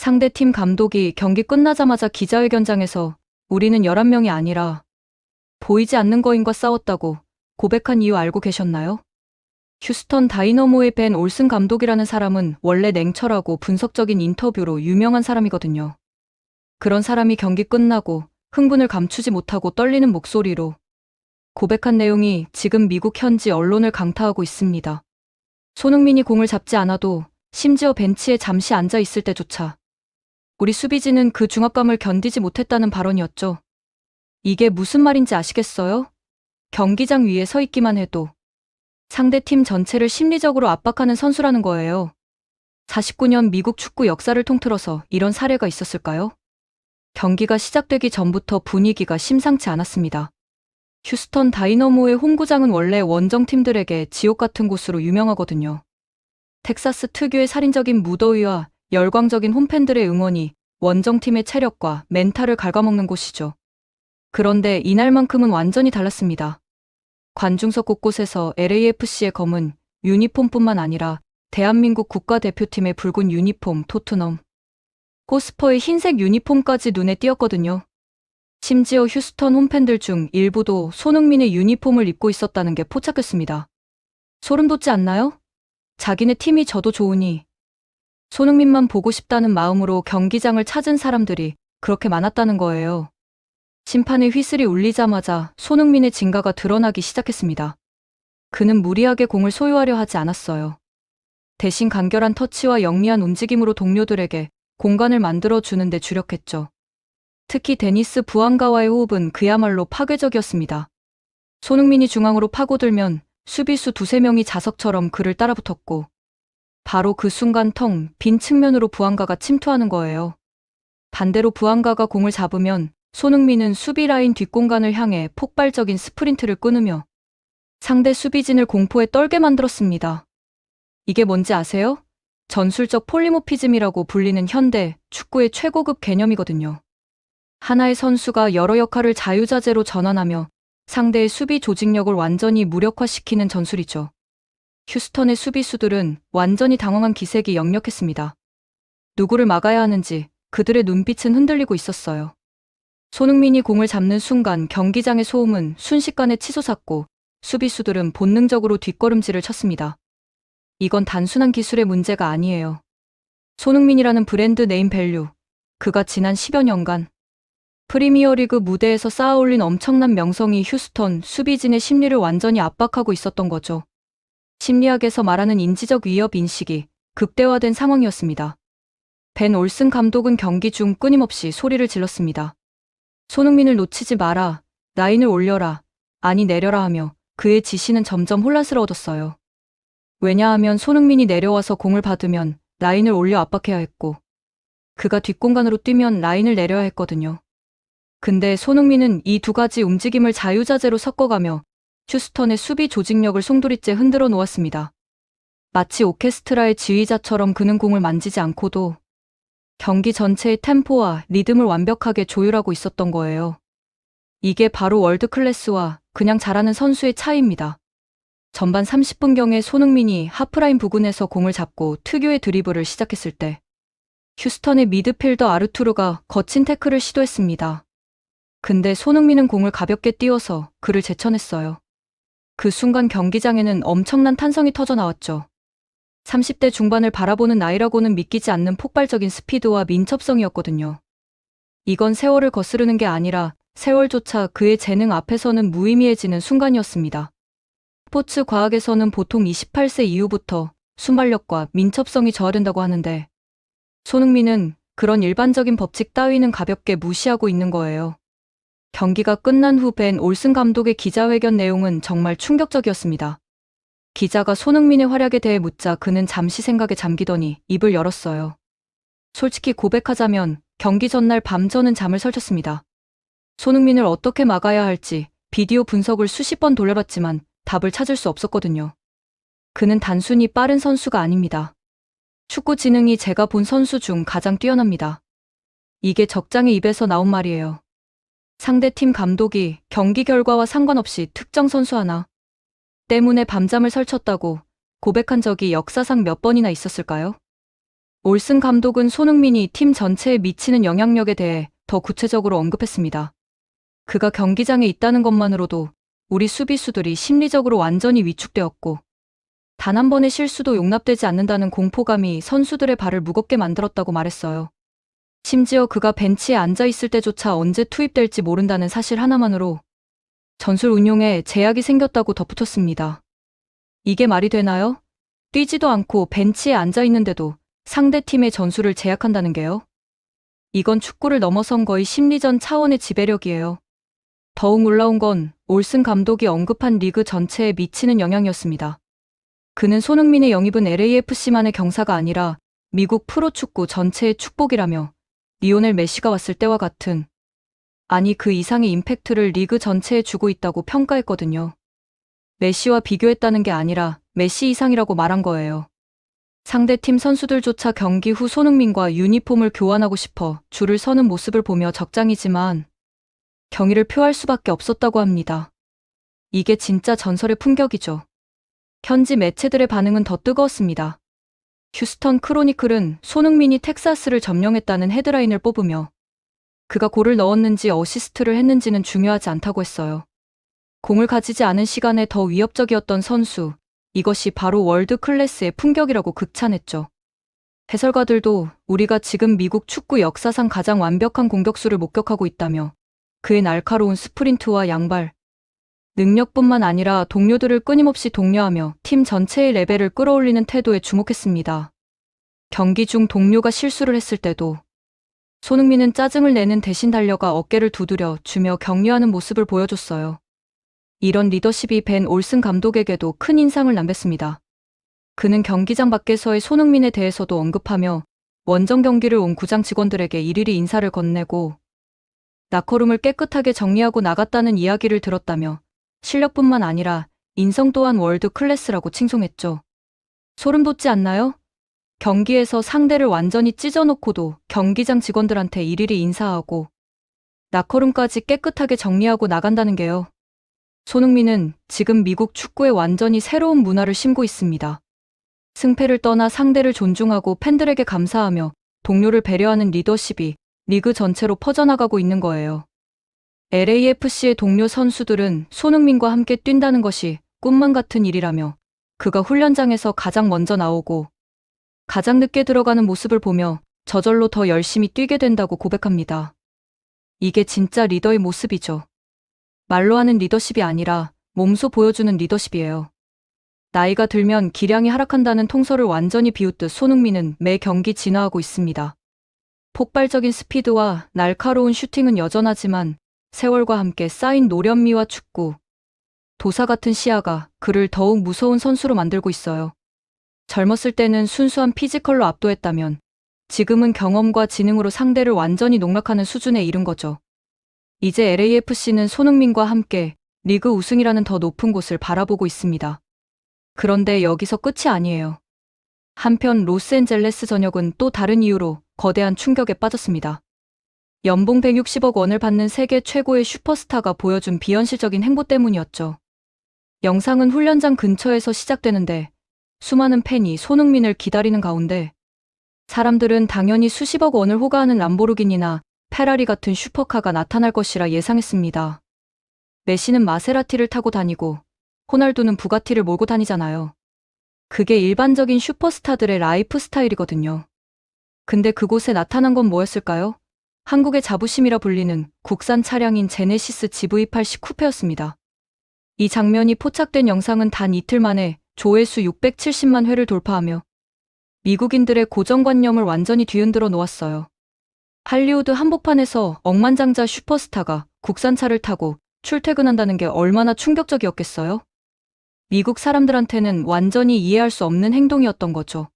상대팀 감독이 경기 끝나자마자 기자회견장에서 우리는 11명이 아니라 보이지 않는 거인과 싸웠다고 고백한 이유 알고 계셨나요? 휴스턴 다이너모의 벤 올슨 감독이라는 사람은 원래 냉철하고 분석적인 인터뷰로 유명한 사람이거든요. 그런 사람이 경기 끝나고 흥분을 감추지 못하고 떨리는 목소리로 고백한 내용이 지금 미국 현지 언론을 강타하고 있습니다. 손흥민이 공을 잡지 않아도 심지어 벤치에 잠시 앉아 있을 때조차 우리 수비진은 그 중압감을 견디지 못했다는 발언이었죠. 이게 무슨 말인지 아시겠어요? 경기장 위에 서 있기만 해도 상대팀 전체를 심리적으로 압박하는 선수라는 거예요. 49년 미국 축구 역사를 통틀어서 이런 사례가 있었을까요? 경기가 시작되기 전부터 분위기가 심상치 않았습니다. 휴스턴 다이너모의 홈구장은 원래 원정팀들에게 지옥 같은 곳으로 유명하거든요. 텍사스 특유의 살인적인 무더위와 열광적인 홈팬들의 응원이 원정팀의 체력과 멘탈을 갉아먹는 곳이죠. 그런데 이날만큼은 완전히 달랐습니다. 관중석 곳곳에서 LAFC의 검은 유니폼뿐만 아니라 대한민국 국가대표팀의 붉은 유니폼 토트넘, 호스퍼의 흰색 유니폼까지 눈에 띄었거든요. 심지어 휴스턴 홈팬들 중 일부도 손흥민의 유니폼을 입고 있었다는 게 포착했습니다. 소름 돋지 않나요? 자기네 팀이 져도 좋으니 손흥민만 보고 싶다는 마음으로 경기장을 찾은 사람들이 그렇게 많았다는 거예요. 심판의 휘슬이 울리자마자 손흥민의 진가가 드러나기 시작했습니다. 그는 무리하게 공을 소유하려 하지 않았어요. 대신 간결한 터치와 영리한 움직임으로 동료들에게 공간을 만들어주는 데 주력했죠. 특히 데니스 부안가와의 호흡은 그야말로 파괴적이었습니다. 손흥민이 중앙으로 파고들면 수비수 두세 명이 자석처럼 그를 따라붙었고 바로 그 순간 텅 빈 측면으로 부안가가 침투하는 거예요. 반대로 부안가가 공을 잡으면 손흥민은 수비 라인 뒷공간을 향해 폭발적인 스프린트를 끊으며 상대 수비진을 공포에 떨게 만들었습니다. 이게 뭔지 아세요? 전술적 폴리모피즘이라고 불리는 현대 축구의 최고급 개념이거든요. 하나의 선수가 여러 역할을 자유자재로 전환하며 상대의 수비 조직력을 완전히 무력화시키는 전술이죠. 휴스턴의 수비수들은 완전히 당황한 기색이 역력했습니다. 누구를 막아야 하는지 그들의 눈빛은 흔들리고 있었어요. 손흥민이 공을 잡는 순간 경기장의 소음은 순식간에 치솟았고 수비수들은 본능적으로 뒷걸음질을 쳤습니다. 이건 단순한 기술의 문제가 아니에요. 손흥민이라는 브랜드 네임 밸류, 그가 지난 10여 년간 프리미어리그 무대에서 쌓아올린 엄청난 명성이 휴스턴 수비진의 심리를 완전히 압박하고 있었던 거죠. 심리학에서 말하는 인지적 위협 인식이 극대화된 상황이었습니다. 벤 올슨 감독은 경기 중 끊임없이 소리를 질렀습니다. 손흥민을 놓치지 마라, 라인을 올려라, 아니 내려라 하며 그의 지시는 점점 혼란스러워졌어요. 왜냐하면 손흥민이 내려와서 공을 받으면 라인을 올려 압박해야 했고 그가 뒷공간으로 뛰면 라인을 내려야 했거든요. 근데 손흥민은 이 두 가지 움직임을 자유자재로 섞어가며 휴스턴의 수비 조직력을 송두리째 흔들어 놓았습니다. 마치 오케스트라의 지휘자처럼 그는 공을 만지지 않고도 경기 전체의 템포와 리듬을 완벽하게 조율하고 있었던 거예요. 이게 바로 월드클래스와 그냥 잘하는 선수의 차이입니다. 전반 30분경에 손흥민이 하프라인 부근에서 공을 잡고 특유의 드리블을 시작했을 때 휴스턴의 미드필더 아르투르가 거친 태클을 시도했습니다. 근데 손흥민은 공을 가볍게 띄워서 그를 제쳐냈어요. 그 순간 경기장에는 엄청난 탄성이 터져 나왔죠. 30대 중반을 바라보는 나이라고는 믿기지 않는 폭발적인 스피드와 민첩성이었거든요. 이건 세월을 거스르는 게 아니라 세월조차 그의 재능 앞에서는 무의미해지는 순간이었습니다. 스포츠 과학에서는 보통 28세 이후부터 순발력과 민첩성이 저하된다고 하는데 손흥민은 그런 일반적인 법칙 따위는 가볍게 무시하고 있는 거예요. 경기가 끝난 후 벤 올슨 감독의 기자회견 내용은 정말 충격적이었습니다. 기자가 손흥민의 활약에 대해 묻자 그는 잠시 생각에 잠기더니 입을 열었어요. 솔직히 고백하자면 경기 전날 밤 저는 잠을 설쳤습니다. 손흥민을 어떻게 막아야 할지 비디오 분석을 수십 번 돌려봤지만 답을 찾을 수 없었거든요. 그는 단순히 빠른 선수가 아닙니다. 축구 지능이 제가 본 선수 중 가장 뛰어납니다. 이게 적장의 입에서 나온 말이에요. 상대팀 감독이 경기 결과와 상관없이 특정 선수 하나 때문에 밤잠을 설쳤다고 고백한 적이 역사상 몇 번이나 있었을까요? 올슨 감독은 손흥민이 팀 전체에 미치는 영향력에 대해 더 구체적으로 언급했습니다. 그가 경기장에 있다는 것만으로도 우리 수비수들이 심리적으로 완전히 위축되었고 단 한 번의 실수도 용납되지 않는다는 공포감이 선수들의 발을 무겁게 만들었다고 말했어요. 심지어 그가 벤치에 앉아 있을 때조차 언제 투입될지 모른다는 사실 하나만으로 전술 운용에 제약이 생겼다고 덧붙였습니다. 이게 말이 되나요? 뛰지도 않고 벤치에 앉아 있는데도 상대 팀의 전술을 제약한다는 게요? 이건 축구를 넘어선 거의 심리전 차원의 지배력이에요. 더욱 놀라운 건 올슨 감독이 언급한 리그 전체에 미치는 영향이었습니다. 그는 손흥민의 영입은 LAFC만의 경사가 아니라 미국 프로축구 전체의 축복이라며 리오넬 메시가 왔을 때와 같은, 아니 그 이상의 임팩트를 리그 전체에 주고 있다고 평가했거든요. 메시와 비교했다는 게 아니라 메시 이상이라고 말한 거예요. 상대팀 선수들조차 경기 후 손흥민과 유니폼을 교환하고 싶어 줄을 서는 모습을 보며 적장이지만 경의를 표할 수밖에 없었다고 합니다. 이게 진짜 전설의 품격이죠. 현지 매체들의 반응은 더 뜨거웠습니다. 휴스턴 크로니클은 손흥민이 텍사스를 점령했다는 헤드라인을 뽑으며 그가 골을 넣었는지 어시스트를 했는지는 중요하지 않다고 했어요. 공을 가지지 않은 시간에 더 위협적이었던 선수, 이것이 바로 월드 클래스의 품격이라고 극찬했죠. 해설가들도 우리가 지금 미국 축구 역사상 가장 완벽한 공격수를 목격하고 있다며 그의 날카로운 스프린트와 양발, 능력뿐만 아니라 동료들을 끊임없이 독려하며 팀 전체의 레벨을 끌어올리는 태도에 주목했습니다. 경기 중 동료가 실수를 했을 때도 손흥민은 짜증을 내는 대신 달려가 어깨를 두드려 주며 격려하는 모습을 보여줬어요. 이런 리더십이 벤 올슨 감독에게도 큰 인상을 남겼습니다. 그는 경기장 밖에서의 손흥민에 대해서도 언급하며 원정 경기를 온 구장 직원들에게 일일이 인사를 건네고 라커룸을 깨끗하게 정리하고 나갔다는 이야기를 들었다며 실력뿐만 아니라 인성 또한 월드 클래스라고 칭송했죠. 소름 돋지 않나요? 경기에서 상대를 완전히 찢어놓고도 경기장 직원들한테 일일이 인사하고 라커룸까지 깨끗하게 정리하고 나간다는 게요. 손흥민은 지금 미국 축구에 완전히 새로운 문화를 심고 있습니다. 승패를 떠나 상대를 존중하고 팬들에게 감사하며 동료를 배려하는 리더십이 리그 전체로 퍼져나가고 있는 거예요. LAFC의 동료 선수들은 손흥민과 함께 뛴다는 것이 꿈만 같은 일이라며 그가 훈련장에서 가장 먼저 나오고 가장 늦게 들어가는 모습을 보며 저절로 더 열심히 뛰게 된다고 고백합니다. 이게 진짜 리더의 모습이죠. 말로 하는 리더십이 아니라 몸소 보여주는 리더십이에요. 나이가 들면 기량이 하락한다는 통설을 완전히 비웃듯 손흥민은 매 경기 진화하고 있습니다. 폭발적인 스피드와 날카로운 슈팅은 여전하지만 세월과 함께 쌓인 노련미와 축구, 도사 같은 시야가 그를 더욱 무서운 선수로 만들고 있어요. 젊었을 때는 순수한 피지컬로 압도했다면 지금은 경험과 지능으로 상대를 완전히 농락하는 수준에 이른 거죠. 이제 LAFC는 손흥민과 함께 리그 우승이라는 더 높은 곳을 바라보고 있습니다. 그런데 여기서 끝이 아니에요. 한편 로스앤젤레스 전역은 또 다른 이유로 거대한 충격에 빠졌습니다. 연봉 160억 원을 받는 세계 최고의 슈퍼스타가 보여준 비현실적인 행보 때문이었죠. 영상은 훈련장 근처에서 시작되는데 수많은 팬이 손흥민을 기다리는 가운데 사람들은 당연히 수십억 원을 호가하는 람보르기니나 페라리 같은 슈퍼카가 나타날 것이라 예상했습니다. 메시는 마세라티를 타고 다니고 호날두는 부가티를 몰고 다니잖아요. 그게 일반적인 슈퍼스타들의 라이프 스타일이거든요. 근데 그곳에 나타난 건 뭐였을까요? 한국의 자부심이라 불리는 국산 차량인 제네시스 GV80 쿠페였습니다. 이 장면이 포착된 영상은 단 이틀 만에 조회수 670만 회를 돌파하며 미국인들의 고정관념을 완전히 뒤흔들어 놓았어요. 할리우드 한복판에서 억만장자 슈퍼스타가 국산차를 타고 출퇴근한다는 게 얼마나 충격적이었겠어요? 미국 사람들한테는 완전히 이해할 수 없는 행동이었던 거죠.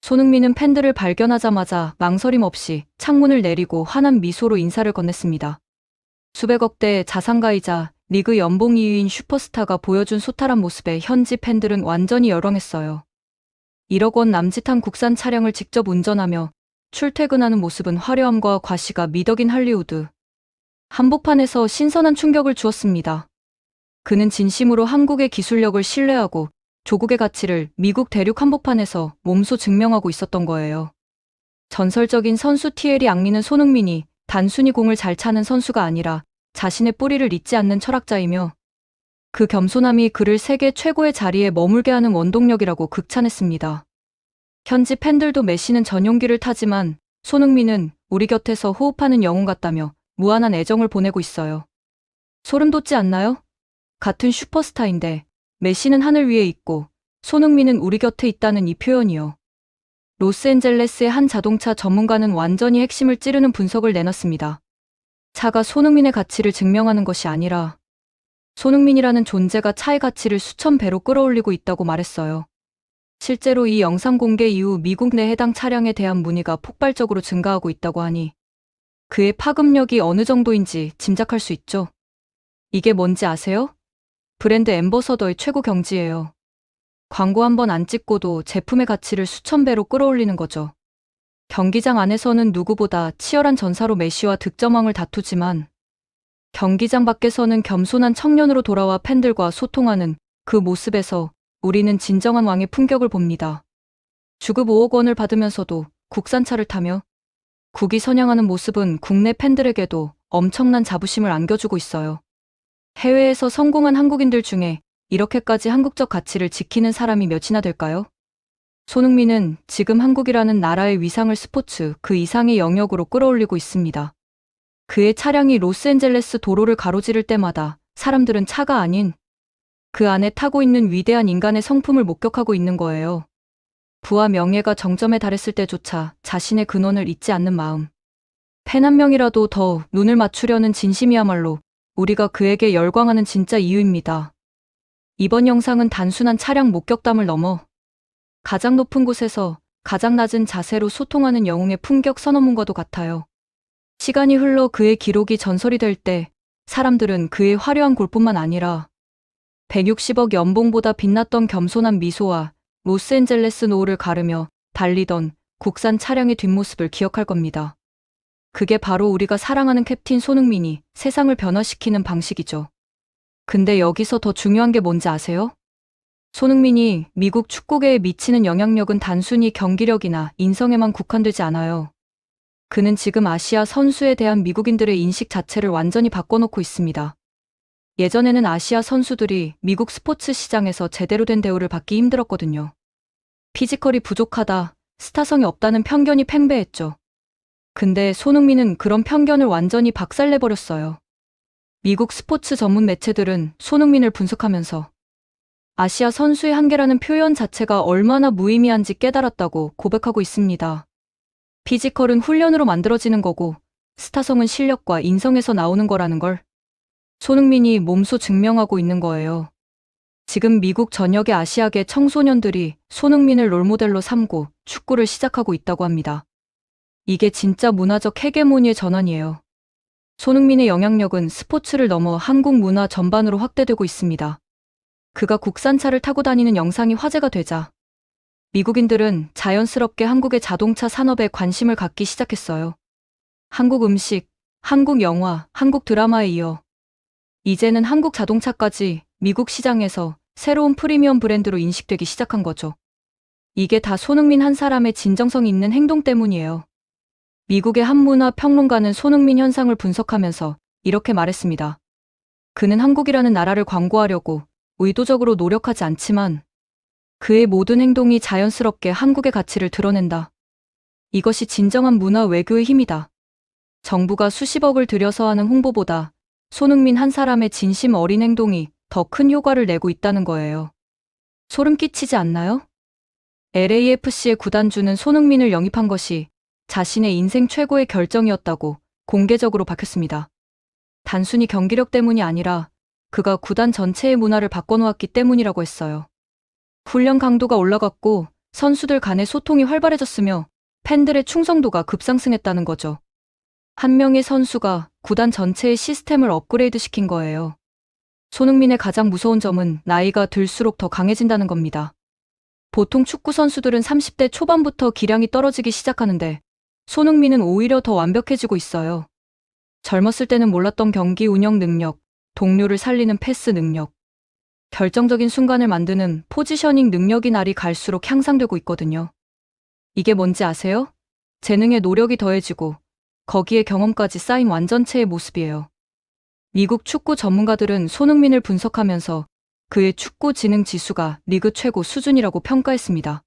손흥민은 팬들을 발견하자마자 망설임 없이 창문을 내리고 환한 미소로 인사를 건넸습니다. 수백억 대의 자산가이자 리그 연봉 2위인 슈퍼스타가 보여준 소탈한 모습에 현지 팬들은 완전히 열광했어요. 1억 원 남짓한 국산 차량을 직접 운전하며 출퇴근하는 모습은 화려함과 과시가 미덕인 할리우드. 한복판에서 신선한 충격을 주었습니다. 그는 진심으로 한국의 기술력을 신뢰하고 조국의 가치를 미국 대륙 한복판에서 몸소 증명하고 있었던 거예요. 전설적인 선수 티에리 앙리는 손흥민이 단순히 공을 잘 차는 선수가 아니라 자신의 뿌리를 잊지 않는 철학자이며 그 겸손함이 그를 세계 최고의 자리에 머물게 하는 원동력이라고 극찬했습니다. 현지 팬들도 메시는 전용기를 타지만 손흥민은 우리 곁에서 호흡하는 영웅 같다며 무한한 애정을 보내고 있어요. 소름 돋지 않나요? 같은 슈퍼스타인데 메시는 하늘 위에 있고 손흥민은 우리 곁에 있다는 이 표현이요. 로스앤젤레스의 한 자동차 전문가는 완전히 핵심을 찌르는 분석을 내놨습니다. 차가 손흥민의 가치를 증명하는 것이 아니라 손흥민이라는 존재가 차의 가치를 수천 배로 끌어올리고 있다고 말했어요. 실제로 이 영상 공개 이후 미국 내 해당 차량에 대한 문의가 폭발적으로 증가하고 있다고 하니 그의 파급력이 어느 정도인지 짐작할 수 있죠. 이게 뭔지 아세요? 브랜드 앰버서더의 최고 경지예요. 광고 한 번 안 찍고도 제품의 가치를 수천 배로 끌어올리는 거죠. 경기장 안에서는 누구보다 치열한 전사로 메시와 득점왕을 다투지만 경기장 밖에서는 겸손한 청년으로 돌아와 팬들과 소통하는 그 모습에서 우리는 진정한 왕의 품격을 봅니다. 주급 5억 원을 받으면서도 국산차를 타며 국위 선양하는 모습은 국내 팬들에게도 엄청난 자부심을 안겨주고 있어요. 해외에서 성공한 한국인들 중에 이렇게까지 한국적 가치를 지키는 사람이 몇이나 될까요? 손흥민은 지금 한국이라는 나라의 위상을 스포츠 그 이상의 영역으로 끌어올리고 있습니다. 그의 차량이 로스앤젤레스 도로를 가로지를 때마다 사람들은 차가 아닌 그 안에 타고 있는 위대한 인간의 성품을 목격하고 있는 거예요. 부와 명예가 정점에 달했을 때조차 자신의 근원을 잊지 않는 마음. 팬 한 명이라도 더 눈을 맞추려는 진심이야말로 우리가 그에게 열광하는 진짜 이유입니다. 이번 영상은 단순한 차량 목격담을 넘어 가장 높은 곳에서 가장 낮은 자세로 소통하는 영웅의 품격 선언문과도 같아요. 시간이 흘러 그의 기록이 전설이 될 때 사람들은 그의 화려한 골뿐만 아니라 160억 연봉보다 빛났던 겸손한 미소와 로스앤젤레스 노을을 가르며 달리던 국산 차량의 뒷모습을 기억할 겁니다. 그게 바로 우리가 사랑하는 캡틴 손흥민이 세상을 변화시키는 방식이죠. 근데 여기서 더 중요한 게 뭔지 아세요? 손흥민이 미국 축구계에 미치는 영향력은 단순히 경기력이나 인성에만 국한되지 않아요. 그는 지금 아시아 선수에 대한 미국인들의 인식 자체를 완전히 바꿔놓고 있습니다. 예전에는 아시아 선수들이 미국 스포츠 시장에서 제대로 된 대우를 받기 힘들었거든요. 피지컬이 부족하다, 스타성이 없다는 편견이 팽배했죠. 근데 손흥민은 그런 편견을 완전히 박살내버렸어요. 미국 스포츠 전문 매체들은 손흥민을 분석하면서 아시아 선수의 한계라는 표현 자체가 얼마나 무의미한지 깨달았다고 고백하고 있습니다. 피지컬은 훈련으로 만들어지는 거고 스타성은 실력과 인성에서 나오는 거라는 걸 손흥민이 몸소 증명하고 있는 거예요. 지금 미국 전역의 아시아계 청소년들이 손흥민을 롤모델로 삼고 축구를 시작하고 있다고 합니다. 이게 진짜 문화적 헤게모니의 전환이에요. 손흥민의 영향력은 스포츠를 넘어 한국 문화 전반으로 확대되고 있습니다. 그가 국산차를 타고 다니는 영상이 화제가 되자 미국인들은 자연스럽게 한국의 자동차 산업에 관심을 갖기 시작했어요. 한국 음식, 한국 영화, 한국 드라마에 이어 이제는 한국 자동차까지 미국 시장에서 새로운 프리미엄 브랜드로 인식되기 시작한 거죠. 이게 다 손흥민 한 사람의 진정성 있는 행동 때문이에요. 미국의 한 문화 평론가는 손흥민 현상을 분석하면서 이렇게 말했습니다. 그는 한국이라는 나라를 광고하려고 의도적으로 노력하지 않지만 그의 모든 행동이 자연스럽게 한국의 가치를 드러낸다. 이것이 진정한 문화 외교의 힘이다. 정부가 수십억을 들여서 하는 홍보보다 손흥민 한 사람의 진심 어린 행동이 더 큰 효과를 내고 있다는 거예요. 소름 끼치지 않나요? LAFC의 구단주는 손흥민을 영입한 것이 자신의 인생 최고의 결정이었다고 공개적으로 밝혔습니다. 단순히 경기력 때문이 아니라 그가 구단 전체의 문화를 바꿔놓았기 때문이라고 했어요. 훈련 강도가 올라갔고 선수들 간의 소통이 활발해졌으며 팬들의 충성도가 급상승했다는 거죠. 한 명의 선수가 구단 전체의 시스템을 업그레이드 시킨 거예요. 손흥민의 가장 무서운 점은 나이가 들수록 더 강해진다는 겁니다. 보통 축구 선수들은 30대 초반부터 기량이 떨어지기 시작하는데 손흥민은 오히려 더 완벽해지고 있어요. 젊었을 때는 몰랐던 경기 운영 능력, 동료를 살리는 패스 능력, 결정적인 순간을 만드는 포지셔닝 능력이 날이 갈수록 향상되고 있거든요. 이게 뭔지 아세요? 재능에 노력이 더해지고 거기에 경험까지 쌓인 완전체의 모습이에요. 미국 축구 전문가들은 손흥민을 분석하면서 그의 축구 지능 지수가 리그 최고 수준이라고 평가했습니다.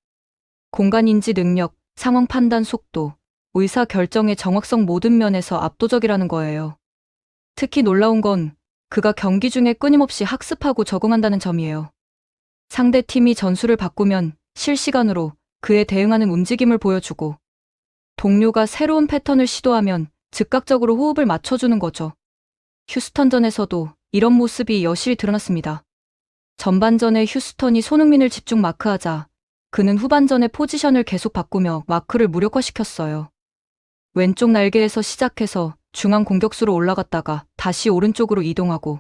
공간 인지 능력, 상황 판단 속도, 의사 결정의 정확성 모든 면에서 압도적이라는 거예요. 특히 놀라운 건 그가 경기 중에 끊임없이 학습하고 적응한다는 점이에요. 상대 팀이 전술을 바꾸면 실시간으로 그에 대응하는 움직임을 보여주고, 동료가 새로운 패턴을 시도하면 즉각적으로 호흡을 맞춰주는 거죠. 휴스턴전에서도 이런 모습이 여실히 드러났습니다. 전반전에 휴스턴이 손흥민을 집중 마크하자 그는 후반전에 포지션을 계속 바꾸며 마크를 무력화시켰어요. 왼쪽 날개에서 시작해서 중앙 공격수로 올라갔다가 다시 오른쪽으로 이동하고,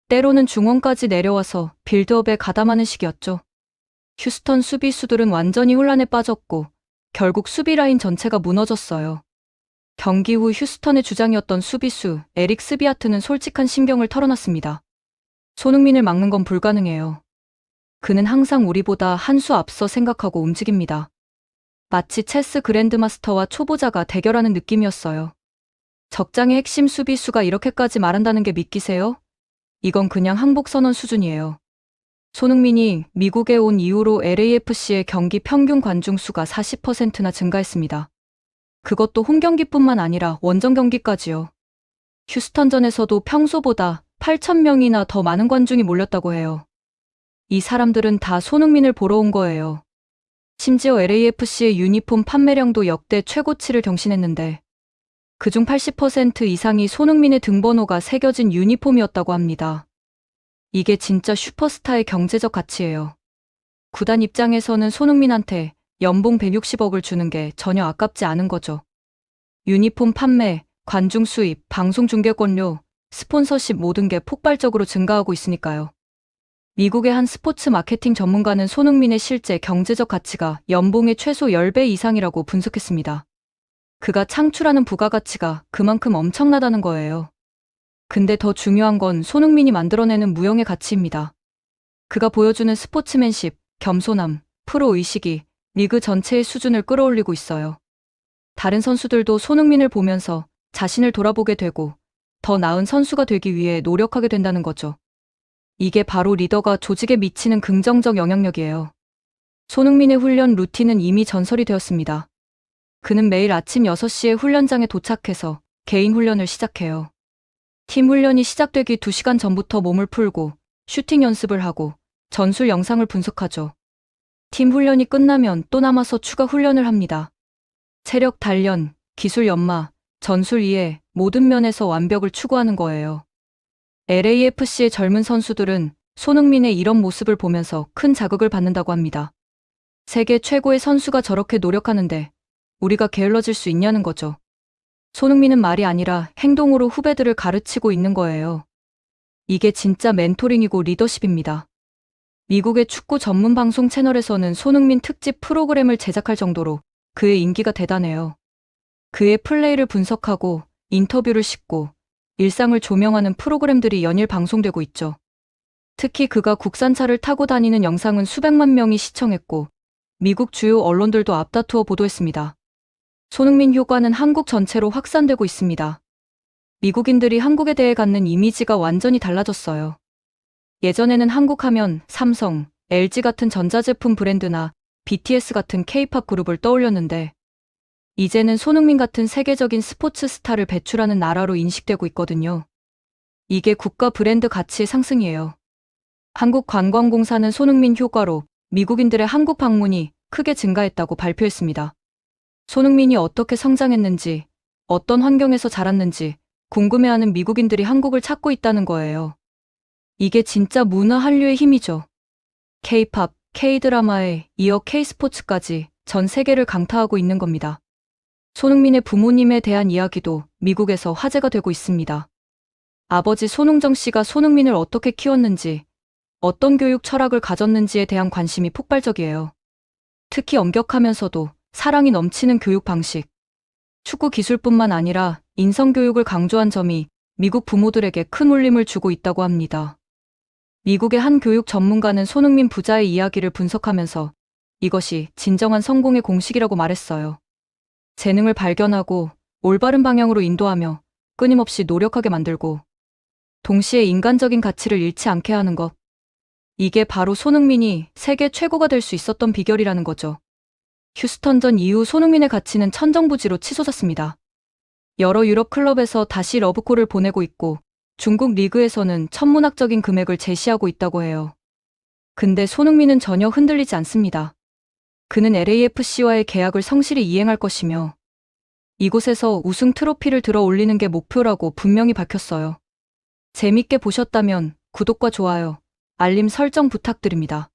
때로는 중원까지 내려와서 빌드업에 가담하는 식이었죠. 휴스턴 수비수들은 완전히 혼란에 빠졌고 결국 수비 라인 전체가 무너졌어요. 경기 후 휴스턴의 주장이었던 수비수 에릭 스비아트는 솔직한 심경을 털어놨습니다. 손흥민을 막는 건 불가능해요. 그는 항상 우리보다 한 수 앞서 생각하고 움직입니다. 마치 체스 그랜드마스터와 초보자가 대결하는 느낌이었어요. 적장의 핵심 수비수가 이렇게까지 말한다는 게 믿기세요? 이건 그냥 항복 선언 수준이에요. 손흥민이 미국에 온 이후로 LAFC의 경기 평균 관중 수가 40%나 증가했습니다. 그것도 홈 경기뿐만 아니라 원정 경기까지요. 휴스턴전에서도 평소보다 8,000명이나 더 많은 관중이 몰렸다고 해요. 이 사람들은 다 손흥민을 보러 온 거예요. 심지어 LAFC의 유니폼 판매량도 역대 최고치를 경신했는데 그중 80% 이상이 손흥민의 등번호가 새겨진 유니폼이었다고 합니다. 이게 진짜 슈퍼스타의 경제적 가치예요. 구단 입장에서는 손흥민한테 연봉 160억을 주는 게 전혀 아깝지 않은 거죠. 유니폼 판매, 관중 수입, 방송 중계권료, 스폰서십 모든 게 폭발적으로 증가하고 있으니까요. 미국의 한 스포츠 마케팅 전문가는 손흥민의 실제 경제적 가치가 연봉의 최소 10배 이상이라고 분석했습니다. 그가 창출하는 부가가치가 그만큼 엄청나다는 거예요. 근데 더 중요한 건 손흥민이 만들어내는 무형의 가치입니다. 그가 보여주는 스포츠맨십, 겸손함, 프로의식이 리그 전체의 수준을 끌어올리고 있어요. 다른 선수들도 손흥민을 보면서 자신을 돌아보게 되고 더 나은 선수가 되기 위해 노력하게 된다는 거죠. 이게 바로 리더가 조직에 미치는 긍정적 영향력이에요. 손흥민의 훈련 루틴은 이미 전설이 되었습니다. 그는 매일 아침 6시에 훈련장에 도착해서 개인 훈련을 시작해요. 팀 훈련이 시작되기 2시간 전부터 몸을 풀고 슈팅 연습을 하고 전술 영상을 분석하죠. 팀 훈련이 끝나면 또 남아서 추가 훈련을 합니다. 체력 단련, 기술 연마, 전술 이해 모든 면에서 완벽을 추구하는 거예요. LAFC의 젊은 선수들은 손흥민의 이런 모습을 보면서 큰 자극을 받는다고 합니다. 세계 최고의 선수가 저렇게 노력하는데 우리가 게을러질 수 있냐는 거죠. 손흥민은 말이 아니라 행동으로 후배들을 가르치고 있는 거예요. 이게 진짜 멘토링이고 리더십입니다. 미국의 축구 전문 방송 채널에서는 손흥민 특집 프로그램을 제작할 정도로 그의 인기가 대단해요. 그의 플레이를 분석하고 인터뷰를 싣고 일상을 조명하는 프로그램들이 연일 방송되고 있죠. 특히 그가 국산차를 타고 다니는 영상은 수백만 명이 시청했고 미국 주요 언론들도 앞다투어 보도했습니다. 손흥민 효과는 한국 전체로 확산되고 있습니다. 미국인들이 한국에 대해 갖는 이미지가 완전히 달라졌어요. 예전에는 한국 하면 삼성, LG 같은 전자제품 브랜드나 BTS 같은 K-팝 그룹을 떠올렸는데 이제는 손흥민 같은 세계적인 스포츠 스타를 배출하는 나라로 인식되고 있거든요. 이게 국가 브랜드 가치의 상승이에요. 한국관광공사는 손흥민 효과로 미국인들의 한국 방문이 크게 증가했다고 발표했습니다. 손흥민이 어떻게 성장했는지, 어떤 환경에서 자랐는지 궁금해하는 미국인들이 한국을 찾고 있다는 거예요. 이게 진짜 문화 한류의 힘이죠. K-팝, K-드라마에 이어 K-스포츠까지 전 세계를 강타하고 있는 겁니다. 손흥민의 부모님에 대한 이야기도 미국에서 화제가 되고 있습니다. 아버지 손흥정 씨가 손흥민을 어떻게 키웠는지, 어떤 교육 철학을 가졌는지에 대한 관심이 폭발적이에요. 특히 엄격하면서도 사랑이 넘치는 교육 방식, 축구 기술뿐만 아니라 인성교육을 강조한 점이 미국 부모들에게 큰 울림을 주고 있다고 합니다. 미국의 한 교육 전문가는 손흥민 부자의 이야기를 분석하면서 이것이 진정한 성공의 공식이라고 말했어요. 재능을 발견하고 올바른 방향으로 인도하며 끊임없이 노력하게 만들고 동시에 인간적인 가치를 잃지 않게 하는 것. 이게 바로 손흥민이 세계 최고가 될 수 있었던 비결이라는 거죠. 휴스턴전 이후 손흥민의 가치는 천정부지로 치솟았습니다. 여러 유럽 클럽에서 다시 러브콜을 보내고 있고 중국 리그에서는 천문학적인 금액을 제시하고 있다고 해요. 근데 손흥민은 전혀 흔들리지 않습니다. 그는 LAFC와의 계약을 성실히 이행할 것이며 이곳에서 우승 트로피를 들어 올리는 게 목표라고 분명히 밝혔어요. 재밌게 보셨다면 구독과 좋아요, 알림 설정 부탁드립니다.